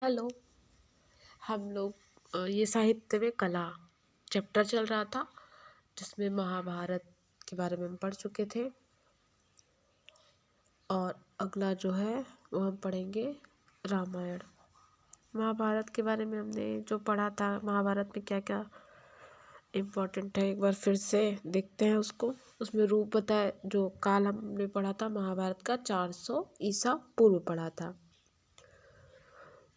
Hello. हम लोग ये साहित्य में कला चैप्टर चल रहा था जिसमें महाभारत के बारे में हम पढ़ चुके थे। और अगला जो है वो हम पढ़ेंगे रामायण। महाभारत के बारे में हमने जो पढ़ा था, महाभारत में क्या क्या इम्पोर्टेंट है एक बार फिर से देखते हैं उसको। उसमें रूप बताए, जो काल हमने पढ़ा था महाभारत का 400 ईसा पूर्व पढ़ा था।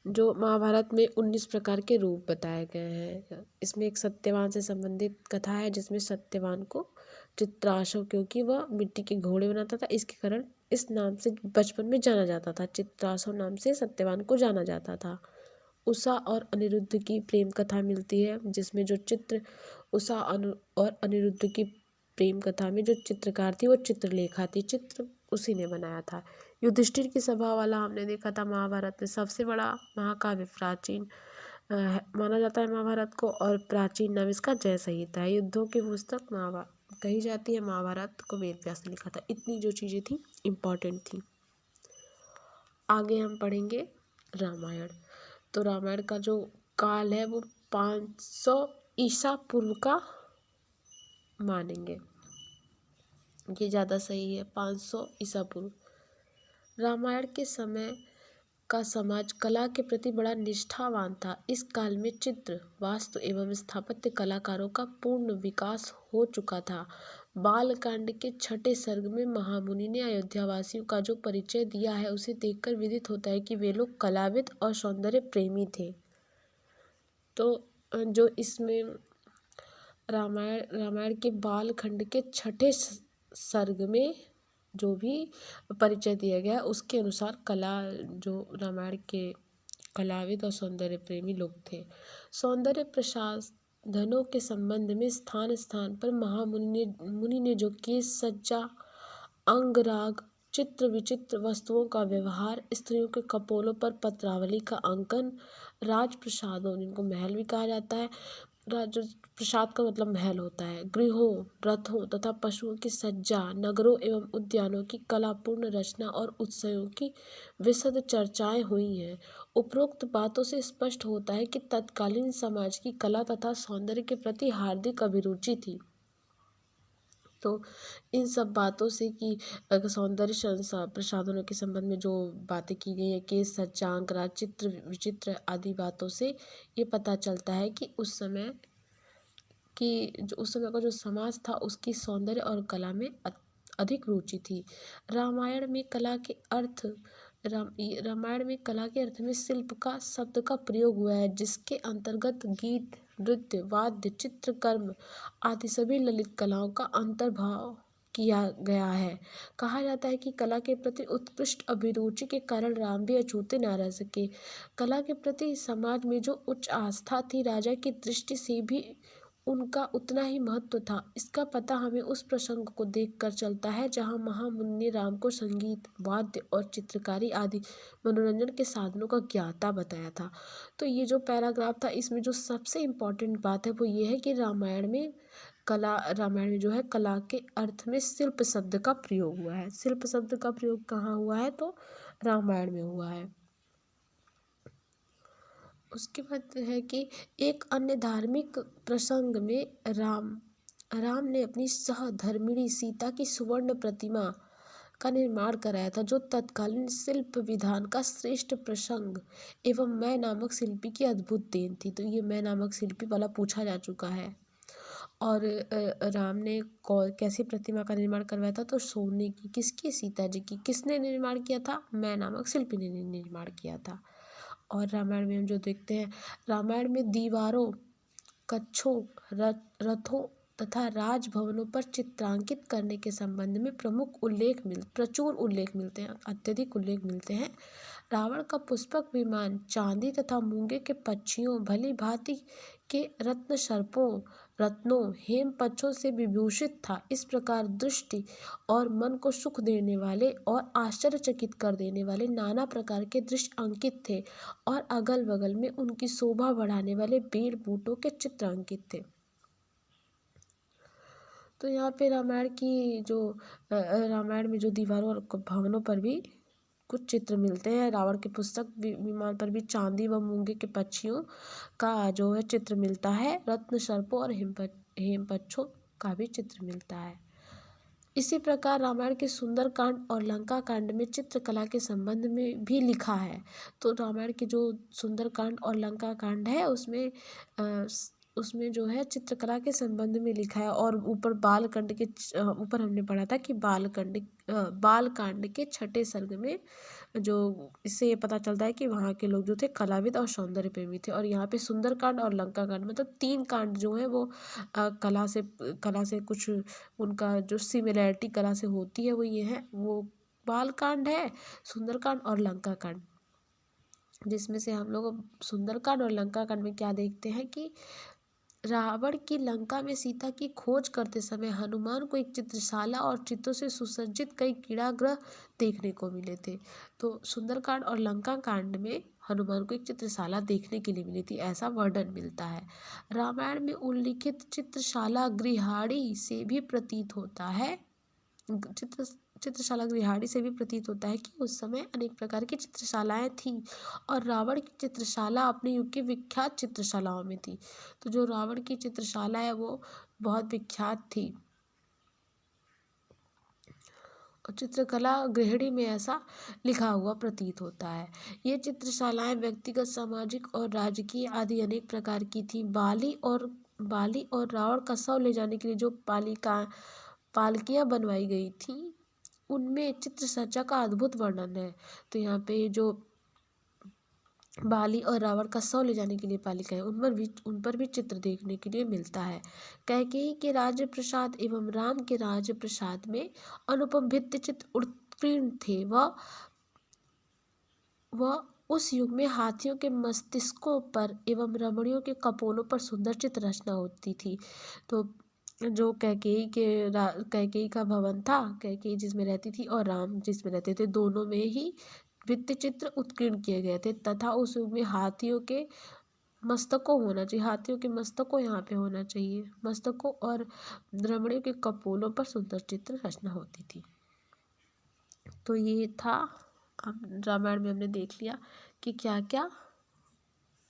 जो महाभारत में 19 प्रकार के रूप बताए गए हैं। इसमें एक सत्यवान से संबंधित कथा है जिसमें सत्यवान को चित्राशव, क्योंकि वह मिट्टी के घोड़े बनाता था, इसके कारण इस नाम से बचपन में जाना जाता था। चित्राशव नाम से सत्यवान को जाना जाता था। उषा और अनिरुद्ध की प्रेम कथा मिलती है जिसमें जो चित्र उषा और अनिरुद्ध की प्रेम कथा में जो चित्रकार थी वो चित्रलेखा थी। चित्र उसी ने बनाया था। युधिष्ठिर की सभा वाला हमने देखा था महाभारत में। सबसे बड़ा महाकाव्य प्राचीन माना जाता है महाभारत को, और प्राचीन नाम इसका जय संहिता है। युद्धों की पुस्तक महाभारत कही जाती है। महाभारत को वेद व्यास ने लिखा था। इतनी जो चीज़ें थी इम्पॉर्टेंट थी। आगे हम पढ़ेंगे रामायण। तो रामायण का जो काल है वो 500 ईसा पूर्व का मानेंगे, ये ज़्यादा सही है। 500 ईसा पूर्व। रामायण के समय का समाज कला के प्रति बड़ा निष्ठावान था। इस काल में चित्र, वास्तु एवं स्थापत्य कलाकारों का पूर्ण विकास हो चुका था। बालकांड के 6ठे सर्ग में महामुनि ने अयोध्यावासियों का जो परिचय दिया है उसे देखकर विदित होता है कि वे लोग कलाविद और सौंदर्य प्रेमी थे। तो जो इसमें रामायण के बालखंड के 6ठे सर्ग में जो भी परिचय दिया गया है उसके अनुसार कला, जो रामायण के कलाविद और सौंदर्य प्रेमी लोग थे। सौंदर्य प्रसाधनों के संबंध में स्थान स्थान पर मुनि ने जो केश सज्जा, अंगराग, चित्र विचित्र वस्तुओं का व्यवहार, स्त्रियों के कपोलों पर पत्रावली का अंकन, राजप्रसादों, जिनको महल भी कहा जाता है, राज प्रसाद का मतलब महल होता है, गृहों, रथों तथा पशुओं की सज्जा, नगरों एवं उद्यानों की कलापूर्ण रचना और उत्सवों की विशद चर्चाएं हुई हैं। उपरोक्त बातों से स्पष्ट होता है कि तत्कालीन समाज की कला तथा सौंदर्य के प्रति हार्दिक अभिरुचि थी। तो इन सब बातों से कि सौंदर्य प्रसाधनों के संबंध में जो बातें की गई हैं, केस सज्जा, अंकराग, चित्र विचित्र आदि बातों से ये पता चलता है कि उस समय का जो समाज था उसकी सौंदर्य और कला में अधिक रुचि थी। रामायण में कला के अर्थ में शिल्प का शब्द का प्रयोग हुआ है, जिसके अंतर्गत गीत, नृत्य, वाद्य, चित्रकर्म आदि सभी ललित कलाओं का अंतर्भाव किया गया है। कहा जाता है कि कला के प्रति उत्कृष्ट अभिरुचि के कारण राम भी अछूते न रह सके। कला के प्रति समाज में जो उच्च आस्था थी, राजा की दृष्टि से भी उनका उतना ही महत्व था। इसका पता हमें उस प्रसंग को देखकर चलता है जहाँ महामुनि ने राम को संगीत, वाद्य और चित्रकारी आदि मनोरंजन के साधनों का ज्ञाता बताया था। तो ये जो पैराग्राफ था इसमें जो सबसे इम्पोर्टेंट बात है वो ये है कि रामायण में जो है कला के अर्थ में शिल्प शब्द का प्रयोग हुआ है। शिल्प शब्द का प्रयोग कहाँ हुआ है? तो रामायण में हुआ है। उसके बाद है कि एक अन्य धार्मिक प्रसंग में राम ने अपनी सहधर्मिणी सीता की सुवर्ण प्रतिमा का निर्माण कराया था, जो तत्कालीन शिल्प विधान का श्रेष्ठ प्रसंग एवं मैं नामक शिल्पी की अद्भुत देन थी। तो ये मैं नामक शिल्पी वाला पूछा जा चुका है। और राम ने कैसी प्रतिमा का निर्माण करवाया था? तो सोने की। किसकी? सीता जी की। किसने निर्माण किया था? मैं नामक शिल्पी ने निर्माण किया था। और रामायण में हम जो देखते हैं, रामायण में दीवारों, कच्छों, रथों तथा राजभवनों पर चित्रांकित करने के संबंध में प्रचुर उल्लेख मिलते हैं, अत्यधिक उल्लेख मिलते हैं। रावण का पुष्पक विमान चांदी तथा मूंगे के पक्षियों, भली भांति के रत्न सर्पों, रत्नों, हेम पक्षों से विभूषित था। इस प्रकार दृष्टि और मन को सुख देने वाले और आश्चर्यचकित कर देने वाले नाना प्रकार के दृश्य अंकित थे, और अगल बगल में उनकी शोभा बढ़ाने वाले पेड़ बूटों के चित्र अंकित थे। तो यहाँ पे रामायण में जो दीवारों और भवनों पर भी कुछ चित्र मिलते हैं। रावण की पुस्तक विमान पर भी चांदी व मूंगे के पक्षियों का जो है चित्र मिलता है। रत्न सर्पों और हेमपक्षों का भी चित्र मिलता है। इसी प्रकार रामायण के सुंदरकांड और लंका कांड में चित्रकला के संबंध में भी लिखा है। तो रामायण के जो सुंदरकांड और लंका कांड है उसमें जो है चित्रकला के संबंध में लिखा है। और ऊपर बालकांड के ऊपर हमने पढ़ा था कि बालकांड के छठे सर्ग में जो इससे ये पता चलता है कि वहाँ के लोग जो थे कलाविद और सौंदर्य प्रेमी थे। और यहाँ पे सुंदरकांड और लंका कांड मतलब 3 कांड जो है वो कला से कुछ उनका जो सिमिलैरिटी कला से होती है वो ये है, वो बालकांड है, सुंदरकांड और लंका कांड। जिसमें से हम लोग सुंदरकांड और लंका कांड में क्या देखते हैं कि रावण की लंका में सीता की खोज करते समय हनुमान को एक चित्रशाला और चित्रों से सुसज्जित कई क्रीड़ागृह देखने को मिले थे। तो सुंदरकांड और लंका कांड में हनुमान को एक चित्रशाला देखने के लिए मिली थी, ऐसा वर्णन मिलता है। रामायण में उल्लिखित चित्रशाला गृहाणी से भी प्रतीत होता है चित्रशाला गृहाणी से भी प्रतीत होता है कि उस समय अनेक प्रकार की चित्रशालाएं थीं और रावण की चित्रशाला अपने युग की विख्यात चित्रशालाओं में थी। तो जो रावण की चित्रशाला है वो बहुत विख्यात थी। और चित्रकला गृहिणी में ऐसा लिखा हुआ प्रतीत होता है। ये चित्रशालाएं व्यक्तिगत, सामाजिक और राजकीय आदि अनेक प्रकार की थी। बाली और रावण का शव ले जाने के लिए जो पालकियाँ बनवाई गई थी उनमें चित्र सज्जा का अद्भुत वर्णन है। तो यहाँ पे जो बाली और रावण का शव ले जाने के लिए पालिका है उन पर भी चित्र देखने के लिए मिलता है। कैकेयी के राज्य प्रसाद एवं राम के राज्य प्रसाद में अनुपम भित्ति चित्र उत्कीर्ण थे। वह उस युग में हाथियों के मस्तिष्कों पर एवं रमणियों के कपोलों पर सुंदर चित्र रचना होती थी। तो जो कैकेयी का भवन था, कैकेयी जिसमें रहती थी और राम जिसमें रहते थे, दोनों में ही भित्ति चित्र उत्कीर्ण किए गए थे तथा उस युग में हाथियों के मस्तकों यहाँ पे होना चाहिए, मस्तकों और रमणियों के कपोलों पर सुंदर चित्र रचना होती थी। तो ये था, अब रामायण में हमने देख लिया कि क्या क्या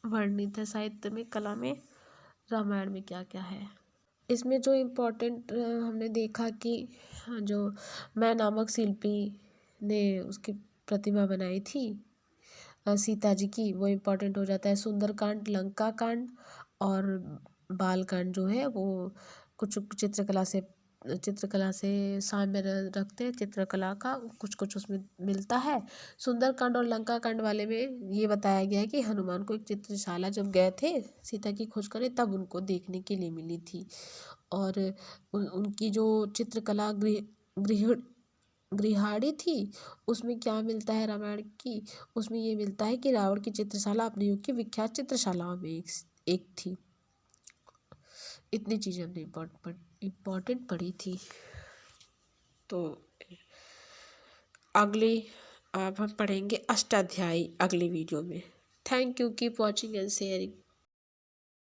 वर्णित है साहित्य में, कला में, रामायण में क्या क्या है। इसमें जो इम्पोर्टेंट हमने देखा कि जो मैं नामक शिल्पी ने उसकी प्रतिमा बनाई थी सीता जी की, वो इम्पोर्टेंट हो जाता है। सुंदरकांड, लंका कांड और बालकांड जो है वो कुछ चित्रकला से साम्य रखते हैं, चित्रकला का कुछ कुछ उसमें मिलता है। सुंदरकांड और लंका कांड वाले में ये बताया गया है कि हनुमान को एक चित्रशाला जब गए थे सीता की खोज करने तब उनको देखने के लिए मिली थी। और उनकी जो चित्रकला गृहाणी थी उसमें क्या मिलता है रामायण की, उसमें ये मिलता है कि रावण की चित्रशाला अपने युग की विख्यात चित्रशालाओं में एक थी। इतनी चीज़ें हमने इम्पोर्टेंट पढ़ी थी। तो अब हम पढ़ेंगे अष्टाध्यायी अगले वीडियो में। Thank you, keep watching and sharing.